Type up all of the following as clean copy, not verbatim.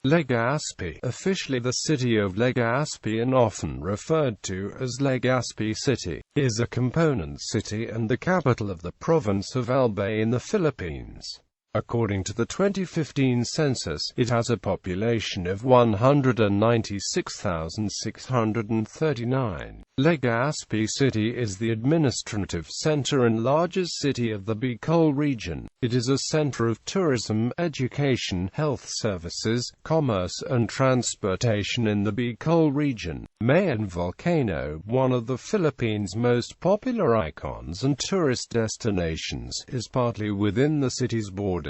Legazpi, officially the City of Legazpi and often referred to as Legazpi City, is a component city and the capital of the province of Albay in the Philippines. According to the 2015 census, it has a population of 196,639. Legazpi City is the administrative center and largest city of the Bicol region. It is a center of tourism, education, health services, commerce and transportation in the Bicol region. Mayon Volcano, one of the Philippines' most popular icons and tourist destinations, is partly within the city's borders.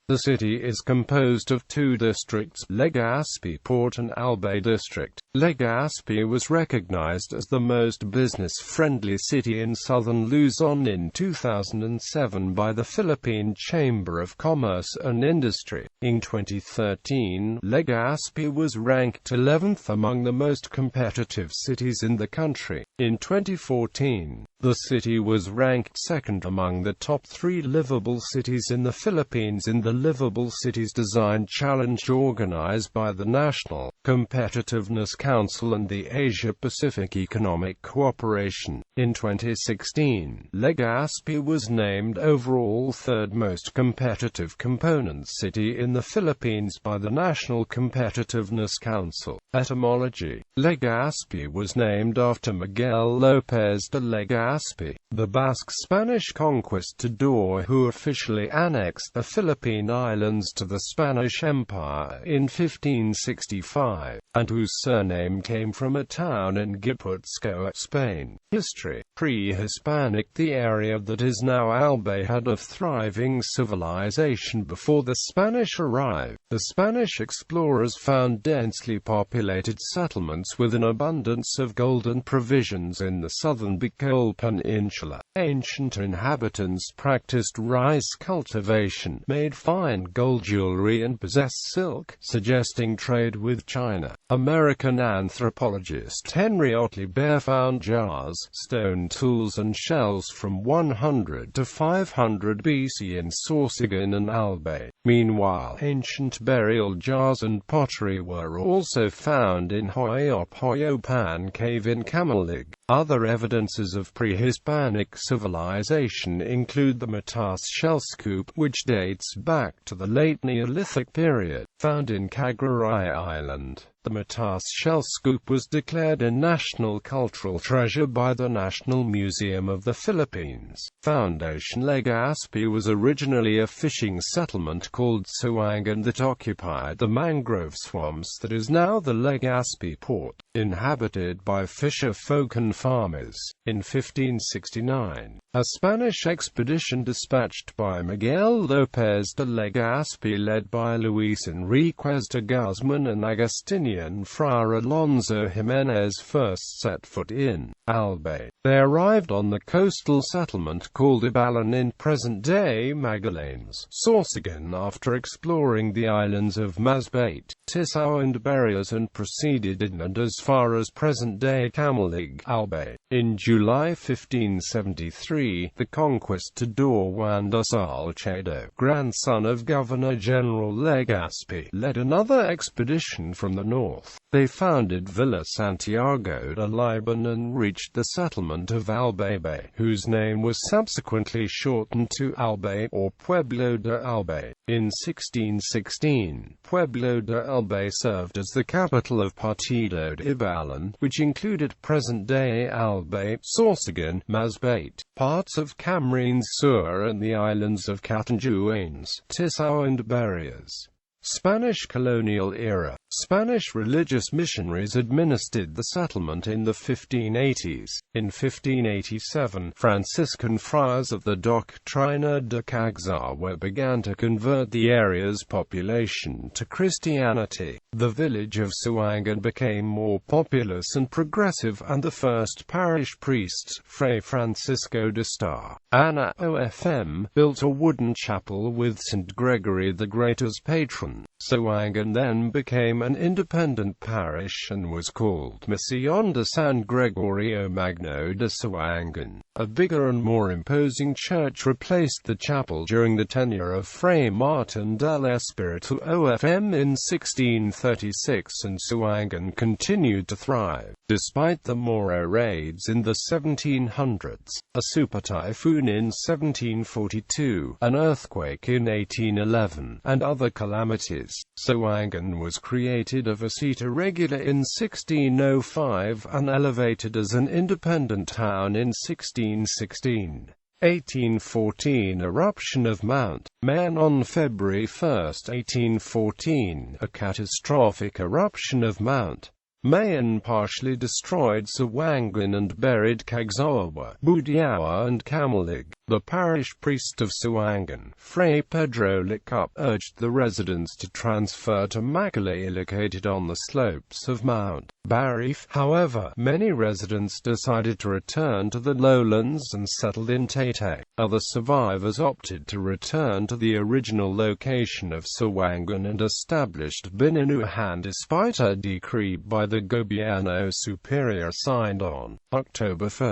The city is composed of two districts, Legazpi Port and Albay District. Legazpi was recognized as the most business-friendly city in southern Luzon in 2007 by the Philippine Chamber of Commerce and Industry. In 2013, Legazpi was ranked 11th among the most competitive cities in the country. In 2014, the city was ranked second among the top 3 livable cities in the Philippines in the Livable Cities Design Challenge organized by the National Competitiveness Council and the Asia-Pacific Economic Cooperation. In 2016, Legazpi was named overall third most competitive component city in the Philippines by the National Competitiveness Council. Etymology: Legazpi was named after Miguel López de Legazpi, the Basque Spanish conquistador who officially annexed the Philippine Islands to the Spanish Empire in 1565, and whose surname came from a town in Guipuzcoa, Spain. History: pre-Hispanic, the area that is now Albay had a thriving civilization before the Spanish arrived. The Spanish explorers found densely populated settlements with an abundance of gold and provisions in the southern Bicol Peninsula. Ancient inhabitants practiced rice cultivation, made fine gold jewelry and possessed silk, suggesting trade with China. American anthropologist Henry Otley Bear found jars, stone tools and shells from 100 to 500 BC in Sorsogon and Albay. Meanwhile, ancient burial jars and pottery were also found in Hoyopan Cave in Camalig. Other evidences of pre-Hispanic civilization include the Matas shell scoop, which dates back to the late Neolithic period, found in Cagaray Island. The Matas shell scoop was declared a National Cultural Treasure by the National Museum of the Philippines. Foundation: Legazpi was originally a fishing settlement called Suangan that occupied the mangrove swamps that is now the Legazpi port, inhabited by fisher folk and farmers. In 1569, a Spanish expedition dispatched by Miguel López de Legazpi led by Luis Enriquez de Guzman and Agustinian Friar Alonso Jimenez first set foot in Albay. They arrived on the coastal settlement called Ibalan in present-day Magallanes, Sorsogon, after exploring the islands of Masbate, Tisao and Barias and proceeded inland as far as present-day Camalig, Albay. In July 1573, the conquistador Juan de Salcedo, grandson of Governor-General Legazpi, led another expedition from the north. They founded Villa Santiago de Liban and reached the settlement of Albay, whose name was subsequently shortened to Albay or Pueblo de Albay. In 1616, Pueblo de Albay served as the capital of Partido de Ibalan, which included present-day Albay, Sorsogon, Masbate, parts of Camarines Sur and the islands of Catanduanes, Tisao and Barias. Spanish colonial era. Spanish religious missionaries administered the settlement in the 1580s. In 1587, Franciscan friars of the Doctrina de Cagsawa began to convert the area's population to Christianity. The village of Suangan became more populous and progressive, and the first parish priests, Fray Francisco de Star, Ana OFM, built a wooden chapel with St. Gregory the Great as patron. 1841. Suwangan then became an independent parish and was called Misión de San Gregorio Magno de Suwangan. A bigger and more imposing church replaced the chapel during the tenure of Fray Martin del Espiritu OFM in 1636, and Suwangan continued to thrive, despite the Moro raids in the 1700s, a super typhoon in 1742, an earthquake in 1811, and other calamities. Suwangan was created a visita regula in 1605 and elevated as an independent town in 1616. 1814 Eruption of Mount Mayon on February 1, 1814. A catastrophic eruption of Mount Mayon partially destroyed Suwangan and buried Cagsawa, Budiawa and Camalig. The parish priest of Suwangan, Fray Pedro Licup, urged the residents to transfer to Makalay, located on the slopes of Mount Barif. However, many residents decided to return to the lowlands and settled in Taytay. Other survivors opted to return to the original location of Suwangan and established Bininuhan despite a decree by the Gobierno Superior signed on October 1,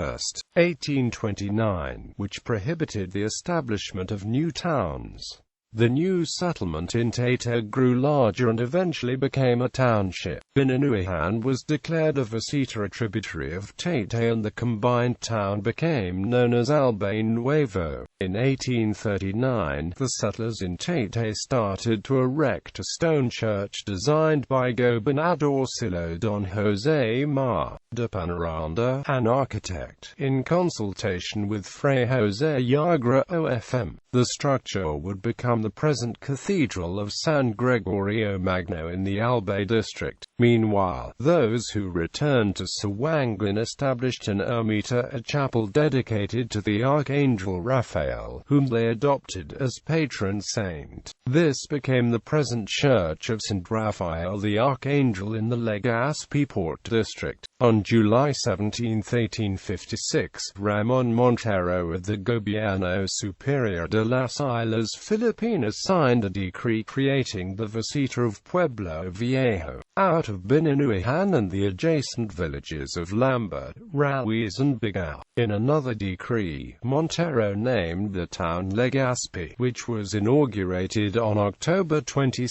1829, which prohibited the establishment of new towns. The new settlement in Taytay grew larger and eventually became a township. Bininuhan was declared a visita, a tributary of Taytay, and the combined town became known as Albay Nuevo. In 1839, the settlers in Taytay started to erect a stone church designed by Gobernador Silo Don José Mar de Panaranda, an architect, in consultation with Fray José Yagra OFM. The structure would become the present Cathedral of San Gregorio Magno in the Albay district. Meanwhile, those who returned to Suwangan established an ermita, a chapel dedicated to the Archangel Raphael, whom they adopted as patron saint. This became the present Church of St. Raphael the Archangel in the Legazpi Port district. On July 17, 1856, Ramon Montero of the Gobierno Superior de las Islas Filipinas signed a decree creating the Visita of Pueblo Viejo, out of Bininuhan and the adjacent villages of Lambert, Ruiz and Bigao. In another decree, Montero named the town Legazpi, which was inaugurated on October 22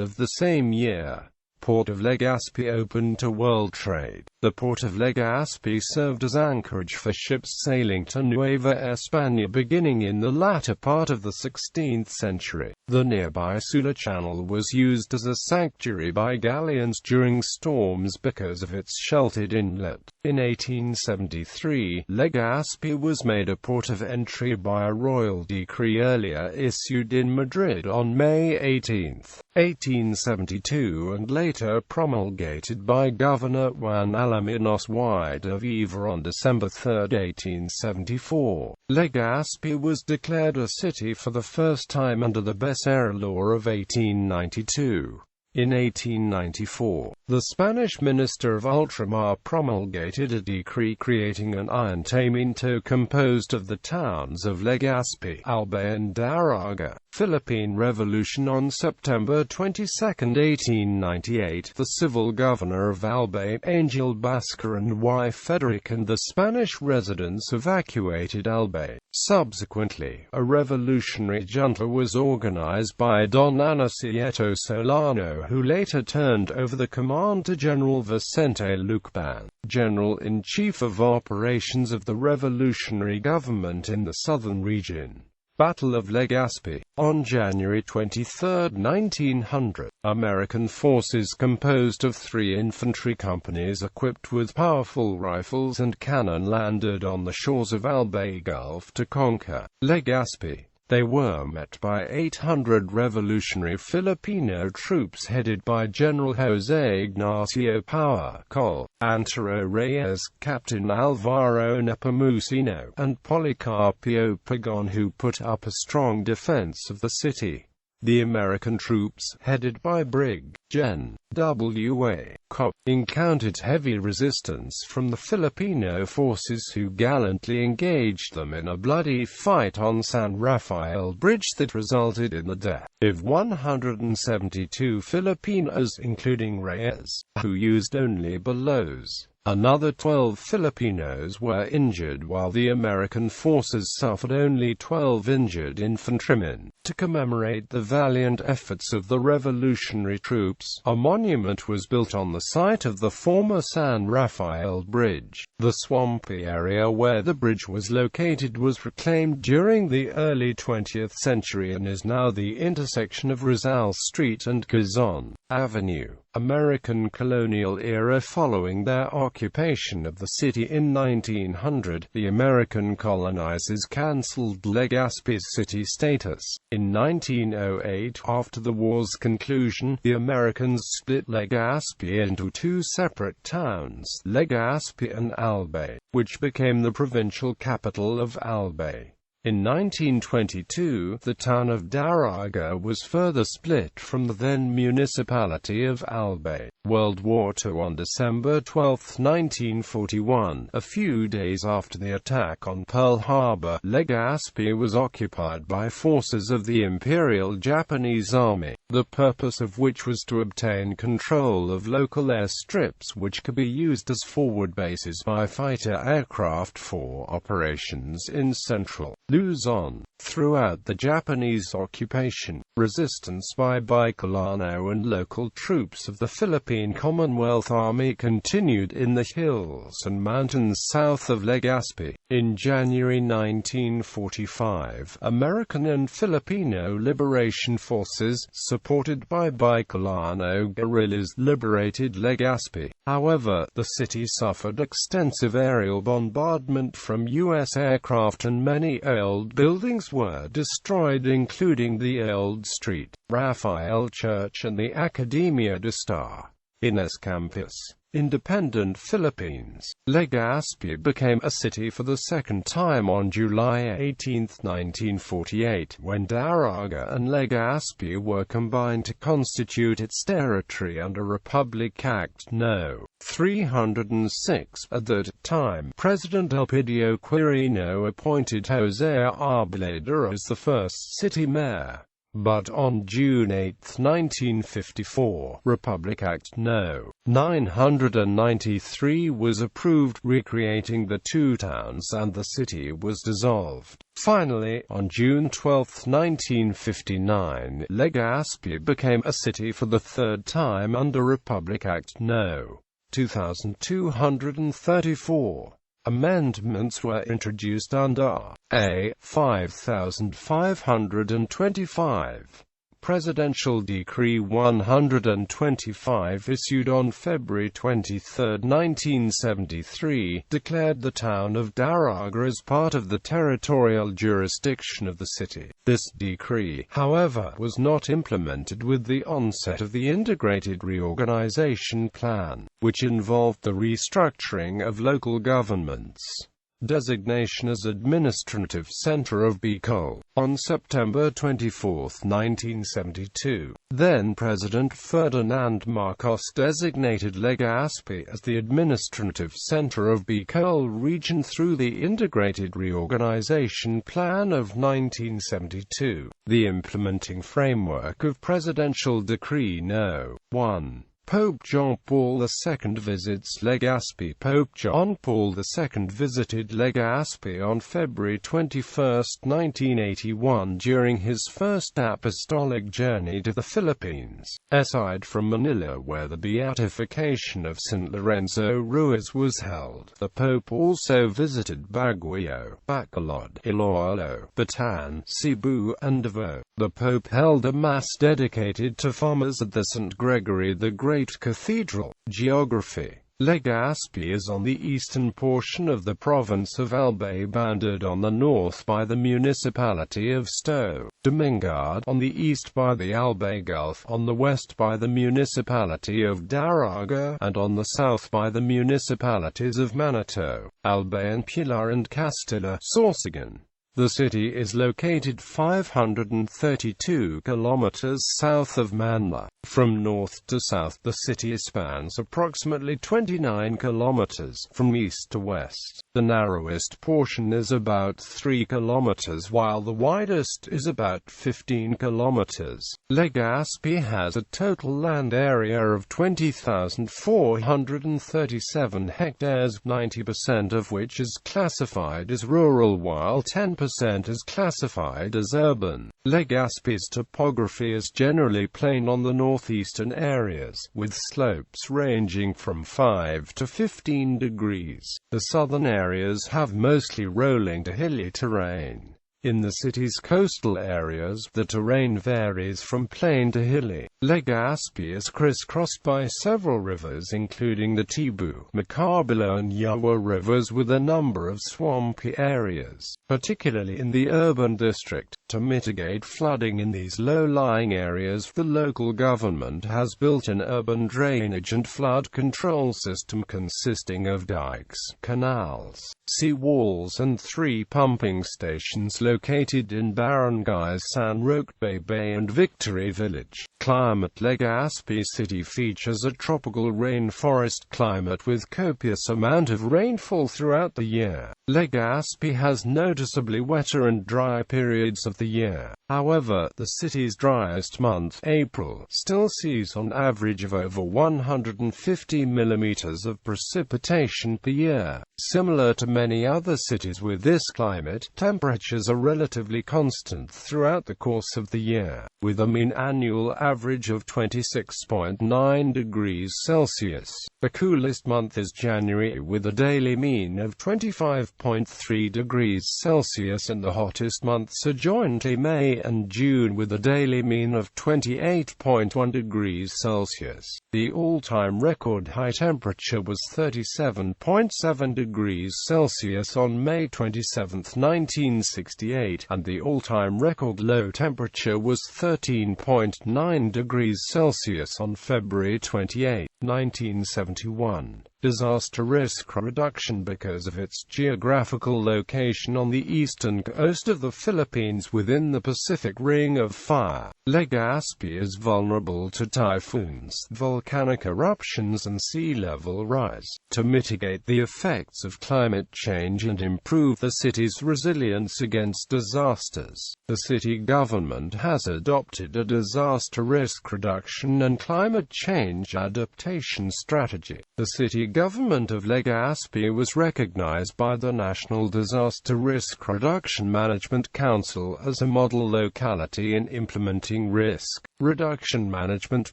of the same year. Port of Legazpi opened to world trade. The port of Legazpi served as anchorage for ships sailing to Nueva España beginning in the latter part of the 16th century. The nearby Sula Channel was used as a sanctuary by galleons during storms because of its sheltered inlet. In 1873, Legazpi was made a port of entry by a royal decree earlier issued in Madrid on May 18, 1872, and later promulgated by Governor Juan Alaminos Y de Viva on December 3, 1874. Legazpi was declared a city for the first time under the Becerra Law of 1892. In 1894, the Spanish Minister of Ultramar promulgated a decree creating an ayuntamiento composed of the towns of Legazpi, Albay and Daraga. Philippine Revolution. On September 22, 1898, the civil governor of Albay, Angel Bascar, and wife Federica and the Spanish residents evacuated Albay. Subsequently, a revolutionary junta was organized by Don Anacleto Solano, who later turned over the command to General Vicente Lucban, General-in-Chief of Operations of the revolutionary government in the southern region. Battle of Legazpi. On January 23, 1900, American forces composed of 3 infantry companies equipped with powerful rifles and cannon landed on the shores of Albay Gulf to conquer Legazpi. They were met by 800 revolutionary Filipino troops headed by General José Ignacio Power Col, Antero Reyes, Captain Alvaro Nepomuceno, and Policarpio Pagon, who put up a strong defense of the city. The American troops, headed by Brig. Gen. W.A. Cobb, encountered heavy resistance from the Filipino forces who gallantly engaged them in a bloody fight on San Rafael Bridge that resulted in the death of 172 Filipinos, including Reyes, who used only bellows. Another 12 Filipinos were injured, while the American forces suffered only 12 injured infantrymen. To commemorate the valiant efforts of the revolutionary troops, a monument was built on the site of the former San Rafael Bridge. The swampy area where the bridge was located was reclaimed during the early 20th century and is now the intersection of Rizal Street and Quezon Avenue. American colonial era. Following their occupation of the city in 1900, the American colonizers cancelled Legazpi's city status. In 1908, after the war's conclusion, the Americans split Legazpi into two separate towns, Legazpi and Albay, which became the provincial capital of Albay. In 1922, the town of Daraga was further split from the then municipality of Albay. World War II. On December 12, 1941, a few days after the attack on Pearl Harbor, Legazpi was occupied by forces of the Imperial Japanese Army, the purpose of which was to obtain control of local airstrips which could be used as forward bases by fighter aircraft for operations in central Luzon. Throughout the Japanese occupation, resistance by Bicolano and local troops of the Philippine Commonwealth Army continued in the hills and mountains south of Legazpi. In January 1945, American and Filipino liberation forces, supported by Bicolano guerrillas, liberated Legazpi. However, the city suffered extensive aerial bombardment from U.S. aircraft and many old buildings were destroyed, including the Old Street, Rafael Church and the Academia de Star. Ines Campus. Independent Philippines. Legazpi became a city for the second time on July 18, 1948, when Daraga and Legazpi were combined to constitute its territory under Republic Act No. 306. At that time, President Elpidio Quirino appointed José Arboleda as the first city mayor. But on June 8, 1954, Republic Act No. 993 was approved, recreating the two towns, and the city was dissolved. Finally, on June 12, 1959, Legazpi became a city for the third time under Republic Act No. 2234. Amendments were introduced under A. 5525. Presidential Decree 125 issued on February 23, 1973, declared the town of Daraga as part of the territorial jurisdiction of the city. This decree, however, was not implemented with the onset of the Integrated Reorganization Plan, which involved the restructuring of local governments. Designation as administrative center of Bicol. On September 24, 1972, then-President Ferdinand Marcos designated Legazpi as the administrative center of Bicol Region through the Integrated Reorganization Plan of 1972, the implementing framework of Presidential Decree No. 1. Pope John Paul II visits Legazpi. Pope John Paul II visited Legazpi on February 21, 1981 during his first apostolic journey to the Philippines. Aside from Manila, where the beatification of St. Lorenzo Ruiz was held, the Pope also visited Baguio, Bacolod, Iloilo, Bataan, Cebu, and Davao. The Pope held a Mass dedicated to farmers at the St. Gregory the Great Cathedral. Geography. Legazpi is on the eastern portion of the province of Albay, bounded on the north by the municipality of Sto. Domingad, on the east by the Albay Gulf, on the west by the municipality of Daraga, and on the south by the municipalities of Manito, Albay and Pilar and Castilla, Sorsogon. The city is located 532 kilometers south of Manila. From north to south, the city spans approximately 29 kilometers, from east to west. The narrowest portion is about 3 kilometers while the widest is about 15 kilometers. Legazpi has a total land area of 20,437 hectares, 90% of which is classified as rural while 10% is classified as urban. Legazpi's topography is generally plain on the northeastern areas, with slopes ranging from 5 to 15 degrees. The southern areas have mostly rolling to hilly terrain. In the city's coastal areas, the terrain varies from plain to hilly. Legazpi is crisscrossed by several rivers including the Tibu, Macabilo and Yawa rivers, with a number of swampy areas, particularly in the urban district. To mitigate flooding in these low-lying areas, the local government has built an urban drainage and flood control system consisting of dikes, canals, sea-walls and 3 pumping stations located in barangays San Roque Bay and Victory Village. Climate: Legazpi City features a tropical rainforest climate with copious amount of rainfall throughout the year. Legazpi has noticeably wetter and dry periods of the year. However, the city's driest month, April, still sees on average of over 150 millimeters of precipitation per year. Similar to many other cities with this climate, temperatures are relatively constant throughout the course of the year, with a mean annual average of 26.9 degrees Celsius. The coolest month is January, with a daily mean of 25.3 degrees Celsius, and the hottest months are jointly May and June, with a daily mean of 28.1 degrees Celsius. The all-time record high temperature was 37.7 degrees Celsius on May 27, 1968, and the all-time record low temperature was 13.9 degrees Celsius on February 28, 1971. Disaster risk reduction: because of its geographical location on the eastern coast of the Philippines within the Pacific Ring of Fire, Legazpi is vulnerable to typhoons, volcanic eruptions and sea level rise. To mitigate the effects of climate change and improve the city's resilience against disasters, the city government has adopted a disaster risk reduction and climate change adaptation strategy. The city government of Legazpi was recognized by the National Disaster Risk Reduction Management Council as a model locality in implementing risk reduction management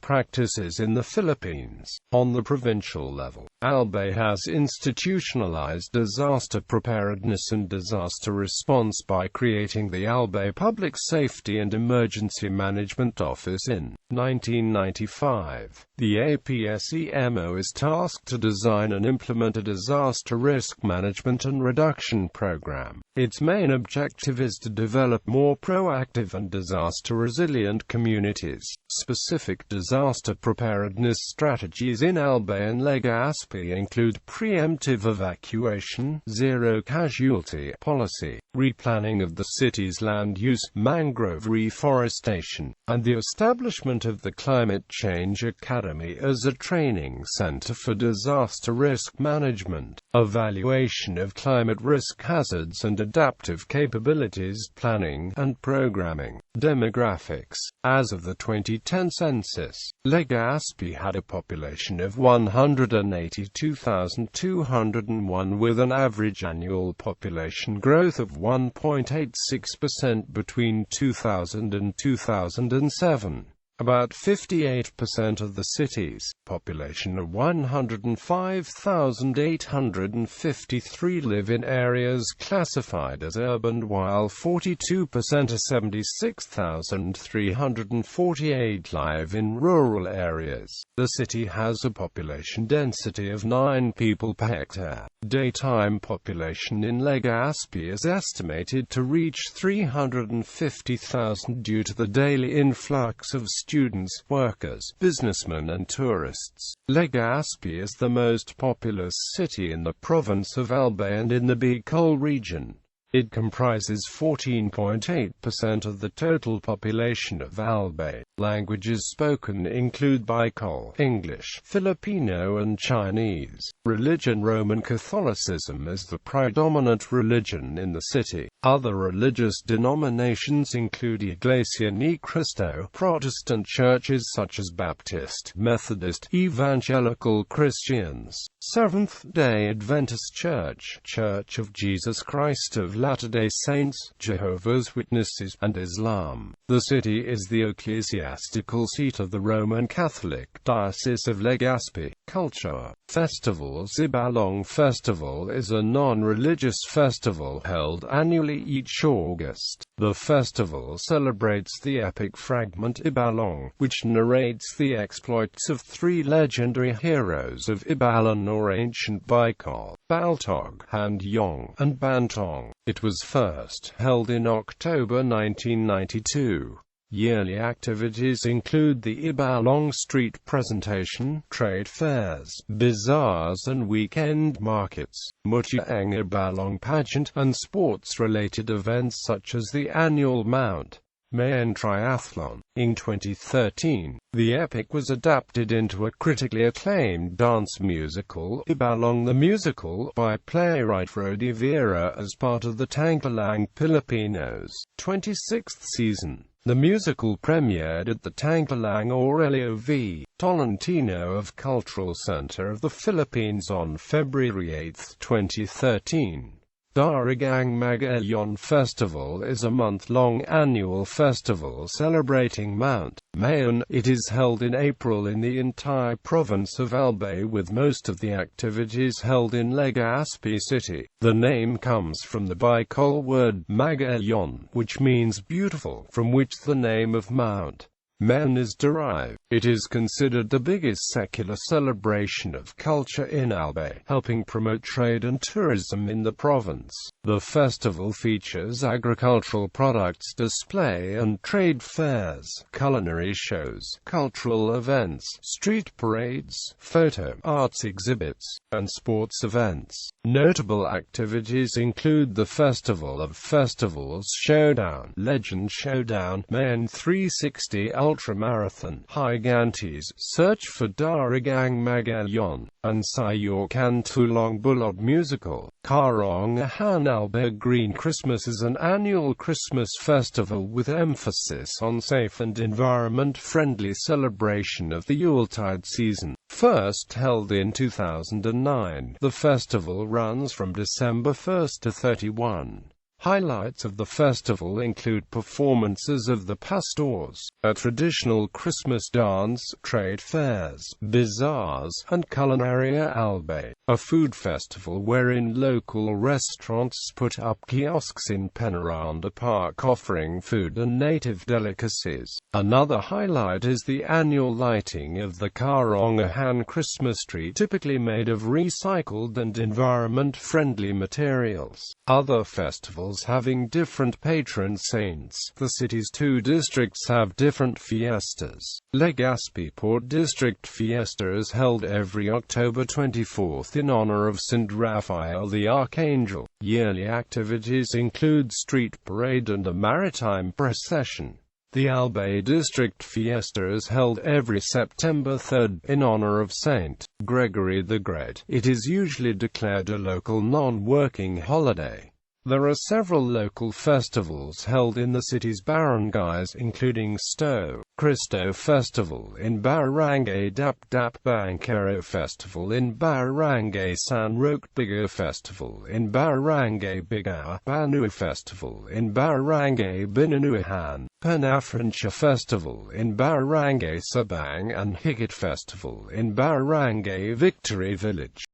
practices in the Philippines. On the provincial level, Albay has institutionalized disaster preparedness and disaster response by creating the Albay Public Safety and Emergency Management Office in 1995. The APSEMO is tasked to design and implement a disaster risk management and reduction program. Its main objective is to develop more proactive and disaster-resilient communities. Specific disaster preparedness strategies in Albay and Legazpi include preemptive evacuation, zero-casualty policy, replanning of the city's land use, mangrove reforestation, and the establishment of the Climate Change Academy as a training center for disaster risk management, evaluation of climate risk hazards and adaptive capabilities planning and programming. Demographics: as of the 2010 census, Legazpi had a population of 182,201 with an average annual population growth of 1.86% between 2000 and 2007. About 58% of the city's population of 105,853 live in areas classified as urban, while 42% or 76,348 live in rural areas. The city has a population density of 9 people per hectare. Daytime population in Legazpi is estimated to reach 350,000 due to the daily influx of students, workers, businessmen and tourists. Legazpi is the most populous city in the province of Albay and in the Bicol region. It comprises 14.8% of the total population of Albay. Languages spoken include Bicol, English, Filipino and Chinese. Religion: Roman Catholicism is the predominant religion in the city. Other religious denominations include Iglesia Ni Cristo, Protestant churches such as Baptist, Methodist, Evangelical Christians, Seventh-day Adventist Church, Church of Jesus Christ of Latter-day Saints, Jehovah's Witnesses, and Islam. The city is the ecclesiastical seat of the Roman Catholic Diocese of Legazpi. Culture. Festivals. Ibalong Festival is a non-religious festival held annually each August. The festival celebrates the epic fragment Ibalong, which narrates the exploits of three legendary heroes of Ibalan or ancient Bicol, Baltog, Handyong, and Bantong. It was first held in October 1992. Yearly activities include the Ibalong Street Presentation, trade fairs, bazaars and weekend markets, Mutiang Ibalong pageant, and sports-related events such as the annual Mount Mayon Triathlon. In 2013, the epic was adapted into a critically acclaimed dance musical, Ibalong the Musical, by playwright Rodi Vera as part of the Tanghalang Filipinos' 26th season. The musical premiered at the Tanghalang Aurelio V. Tolentino of Cultural Center of the Philippines on February 8, 2013. Daragang Magayon Festival is a month-long annual festival celebrating Mount Mayon. It is held in April in the entire province of Albay, with most of the activities held in Legazpi City. The name comes from the Bicol word Magayon, which means beautiful, from which the name of Mount Mayon is derived. It is considered the biggest secular celebration of culture in Albay, helping promote trade and tourism in the province. The festival features agricultural products display and trade fairs, culinary shows, cultural events, street parades, photo arts exhibits, and sports events. Notable activities include the Festival of Festivals Showdown, Legend Showdown, Mayon 360 Ultramarathon, Higantes, Search for Daragang Magayon, and Sayorkan Tulong Bulod Musical. Karongahan Albay Green Christmas is an annual Christmas festival with emphasis on safe and environment-friendly celebration of the Yuletide season. First held in 2009, the festival runs from December 1 to 31. Highlights of the festival include performances of the pastors, a traditional Christmas dance, trade fairs, bazaars, and Culinaria Albay, a food festival wherein local restaurants put up kiosks in Penaranda Park offering food and native delicacies. Another highlight is the annual lighting of the Karongahan Christmas tree, typically made of recycled and environment-friendly materials. Other festivals having different patron saints. The city's two districts have different fiestas. Legazpi Port District Fiesta is held every October 24th in honor of St. Raphael the Archangel. Yearly activities include street parade and a maritime procession. The Albay District Fiesta is held every September 3rd in honor of Saint Gregory the Great. It is usually declared a local non-working holiday. There are several local festivals held in the city's barangays, including Sto Cristo Festival in Barangay Dap Dap, Bankero Festival in Barangay San Roque, Bigger Festival in Barangay Bigao, Banu Festival in Barangay Binanuhan, Panafrancia Festival in Barangay Sabang, and Higit Festival in Barangay Victory Village.